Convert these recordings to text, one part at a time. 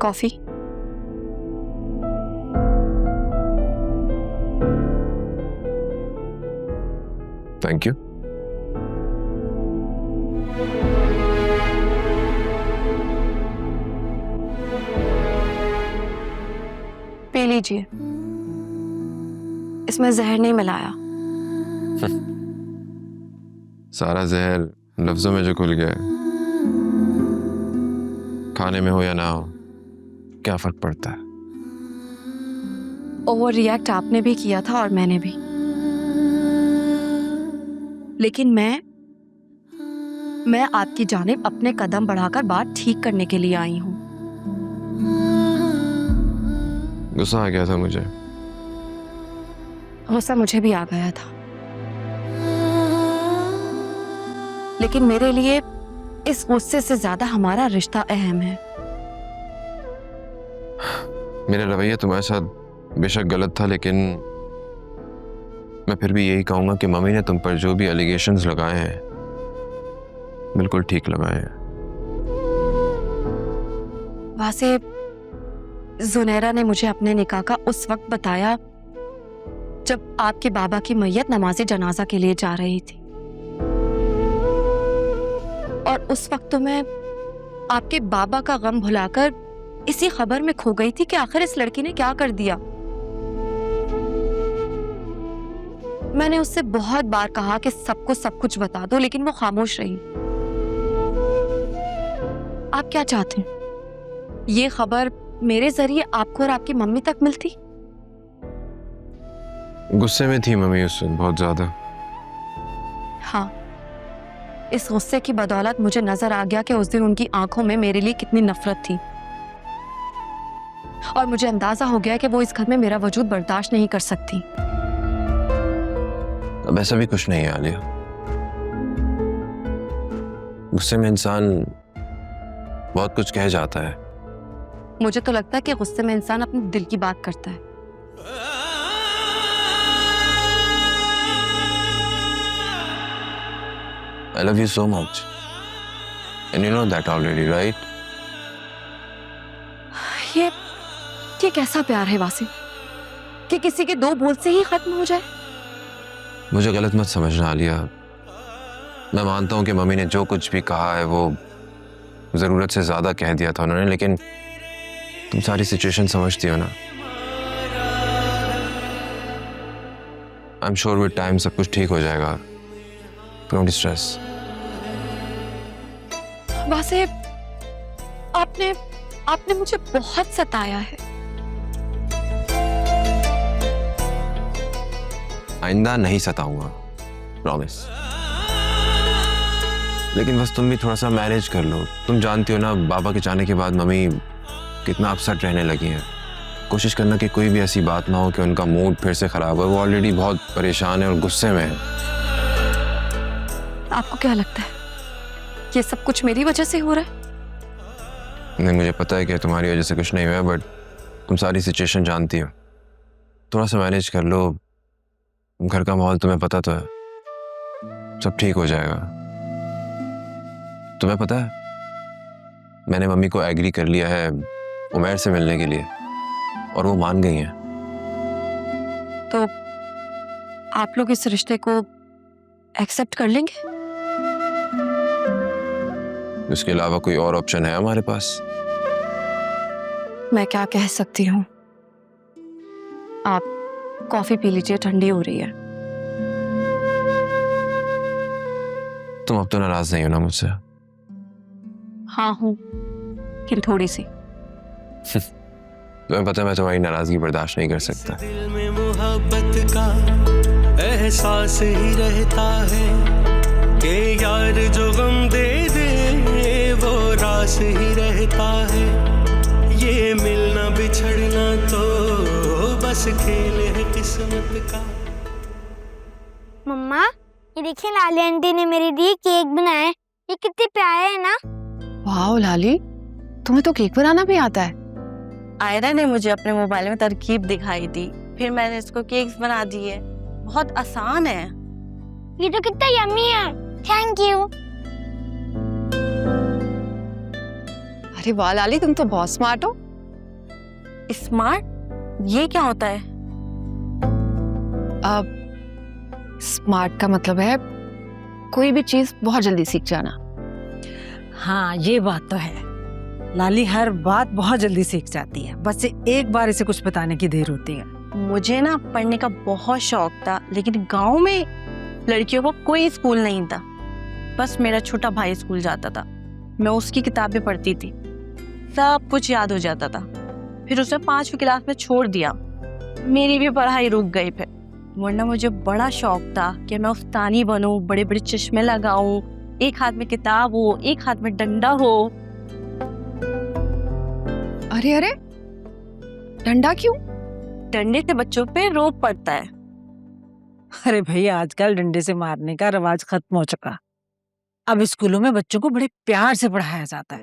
Coffee. Thank you. P लीजिए, इसमें जहर नहीं मिलाया। सारा जहर लफ्जों में जो घुल गया है, खाने में हो या ना हो क्या फर्क पड़ता है। ओवर रिएक्ट आपने भी किया था और मैंने भी, लेकिन मैं आपकी जानिब अपने कदम बढ़ाकर बात ठीक करने के लिए आई हूं। गुस्सा आ गया था मुझे। गुस्सा मुझे भी आ गया था, लेकिन मेरे लिए इस गुस्से से ज्यादा हमारा रिश्ता अहम है। मेरा रवैया तुम्हारे साथ बेशक गलत था, लेकिन मैं फिर भी यही कहूंगा कि मम्मी ने तुम पर जो भी एलिगेशंस लगाए हैं बिल्कुल ठीक लगाए हैं। वैसे जुनैरा ने मुझे अपने निकाह का उस वक्त बताया जब आपके बाबा की मैयत नमाज़े जनाजा के लिए जा रही थी, और उस वक्त तो मैं आपके बाबा का गम भुलाकर इसी खबर में खो गई थी कि आखिर इस लड़की ने क्या कर दिया। मैंने उससे बहुत बार कहा कि सबको सब कुछ बता दो, लेकिन वो खामोश रही। आप क्या चाहते हैं? ये खबर मेरे जरिए आपको और आपकी मम्मी तक मिलती? गुस्से में थी मम्मी उस वक्त बहुत ज्यादा। हाँ, इस गुस्से की बदौलत मुझे नजर आ गया कि उस दिन उनकी आंखों में मेरे लिए कितनी नफरत थी, और मुझे अंदाजा हो गया कि वो इस घर में मेरा वजूद बर्दाश्त नहीं कर सकती। अब ऐसा भी कुछ नहीं है आलिया। गुस्से में इंसान बहुत कुछ कह जाता है। मुझे तो लगता है कि गुस्से में इंसान अपने दिल की बात करता है। I love you so much. And you know that already, right? ये कैसा प्यार है वासिम कि किसी के दो बोल से ही खत्म हो जाए? मुझे गलत मत समझना आलिया। मैं मानता हूं कि मम्मी ने जो कुछ भी कहा है वो जरूरत से ज्यादा कह दिया था उन्होंने, लेकिन तुम सारी सिचुएशन समझती हो ना। I am sure with time सब कुछ ठीक हो जाएगा। Don't stress. वैसे आपने मुझे बहुत सताया है। आइंदा नहीं सताऊंगा, प्रॉमिस। लेकिन बस तुम भी थोड़ा सा मैनेज कर लो। तुम जानती हो ना बाबा के जाने के बाद मम्मी कितना अपसेट रहने लगी हैं। कोशिश करना कि कोई भी ऐसी बात ना हो कि उनका मूड फिर से खराब हो। वो ऑलरेडी बहुत परेशान है और गुस्से में है। आपको क्या लगता है ये सब कुछ मेरी वजह से हो रहा है? नहीं, मुझे पता है कि तुम्हारी वजह से कुछ नहीं हुआ, बट तुम सारी सिचुएशन जानती हो। थोड़ा सा मैनेज कर लो। घर का माहौल तुम्हें पता तो है, सब ठीक हो जाएगा। तुम्हें पता है मैंने मम्मी को एग्री कर लिया है उमैर से मिलने के लिए, और वो मान गई हैं। तो आप लोग इस रिश्ते को एक्सेप्ट कर लेंगे? इसके अलावा कोई और ऑप्शन है हमारे पास? मैं क्या कह सकती हूँ। आप कॉफी पी लीजिए, ठंडी हो रही है। तुम अब तो नाराज नहीं हो ना मुझसे? हाँ हूँ, लेकिन थोड़ी सी। तुम्हें पता है मैं तुम्हारी नाराजगी बर्दाश्त नहीं कर सकता। दिल में मोहब्बत का एहसास ही रहता है कि यार जो गम दे दे वो रास ही रहता है। ये मिलना बिछड़ना तो बस खेल है किस्मत का। मम्मा, ये देखिए लाली आंटी ने मेरे लिए केक बनाया है। ये कितने प्यारे है ना। वाह लाली, तुम्हें तो केक बनाना भी आता है। आयरा ने मुझे अपने मोबाइल में तरकीब दिखाई थी, फिर मैंने इसको केक्स बना दिए। बहुत आसान है। ये तो कितना यम्मी है। Thank you. अरे वाह लाली, तुम तो बहुत स्मार्ट हो। स्मार्ट, ये क्या होता है? अब स्मार्ट का मतलब है कोई भी चीज बहुत जल्दी सीख जाना। हाँ, ये बात तो है। लाली हर बात बहुत जल्दी सीख जाती है, बस एक बार इसे कुछ बताने की देर होती है। मुझे ना पढ़ने का बहुत शौक था, लेकिन गांव में लड़कियों को कोई स्कूल नहीं था। बस मेरा छोटा भाई स्कूल जाता था, मैं उसकी किताबें पढ़ती थी, सब कुछ याद हो जाता था। फिर उसने 5वीं क्लास में छोड़ दिया, मेरी भी पढ़ाई रुक गई। फिर वरना मुझे बड़ा शौक था कि मैं उस्तानी बनूं, बड़े बड़े चश्मे लगाऊं, एक हाथ में किताब हो, एक हाथ में डंडा हो। अरे अरे, डंडा क्यों? डंडे से बच्चों पे रोब पड़ता है। अरे भैया, आजकल डंडे से मारने का रिवाज खत्म हो चुका। अब स्कूलों में बच्चों को बड़े प्यार से पढ़ाया जाता है।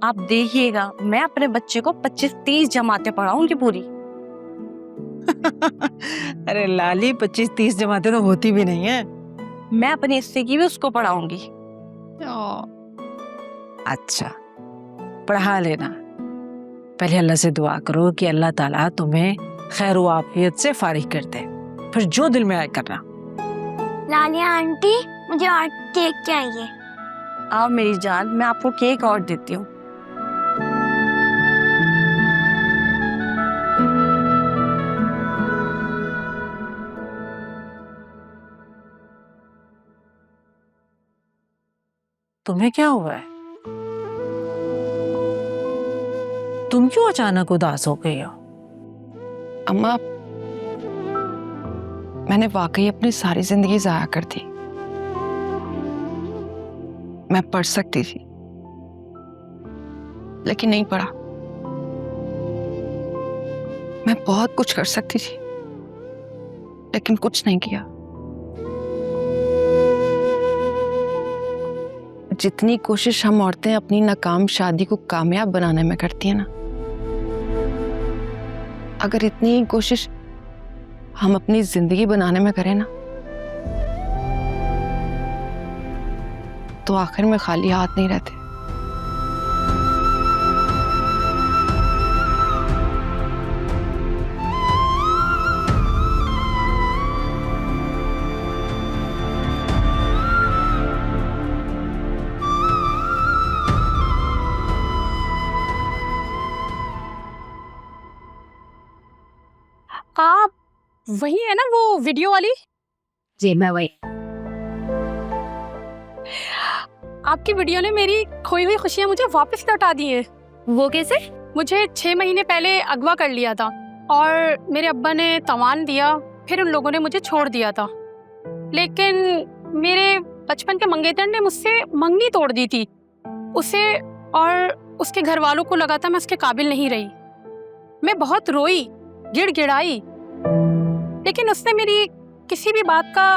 आप देखिएगा, मैं अपने बच्चे को 25-30 जमातें पढ़ाऊंगी पूरी। अरे लाली, 25-30 जमातें तो होती भी नहीं है। मैं अपने हिस्से की भी उसको पढ़ाऊंगी। अच्छा, पढ़ा लेना। पहले अल्लाह से दुआ करो कि अल्लाह ताला तुम्हें खैर व आफियत से फारिग कर दे, फिर जो दिल में आए करना। लालिया आंटी, मुझे और केक चाहिए। आओ मेरी जान, मैं आपको केक और देती हूँ। तुम्हें क्या हुआ है? तुम क्यों अचानक उदास हो गई हो? अम्मा, मैंने वाकई अपनी सारी जिंदगी जाया कर दी। मैं पढ़ सकती थी, लेकिन नहीं पढ़ा। मैं बहुत कुछ कर सकती थी, लेकिन कुछ नहीं किया। जितनी कोशिश हम औरतें अपनी नाकाम शादी को कामयाब बनाने में करती हैं ना, अगर इतनी ही कोशिश हम अपनी जिंदगी बनाने में करें ना, तो आखिर में खाली हाथ नहीं रहते। आप वही है ना, वो वीडियो वाली? जी मैं वही। आपकी वीडियो ने मेरी खोई हुई खुशियां मुझे वापस लौटा दी है। वो कैसे? मुझे 6 महीने पहले अगवा कर लिया था और मेरे अब्बा ने तवान दिया, फिर उन लोगों ने मुझे छोड़ दिया था। लेकिन मेरे बचपन के मंगेतर ने मुझसे मंगनी तोड़ दी थी। उसे और उसके घर वालों को लगा था मैं उसके काबिल नहीं रही। मैं बहुत रोई, गिड़गिड़ाई, लेकिन उसने मेरी किसी भी बात का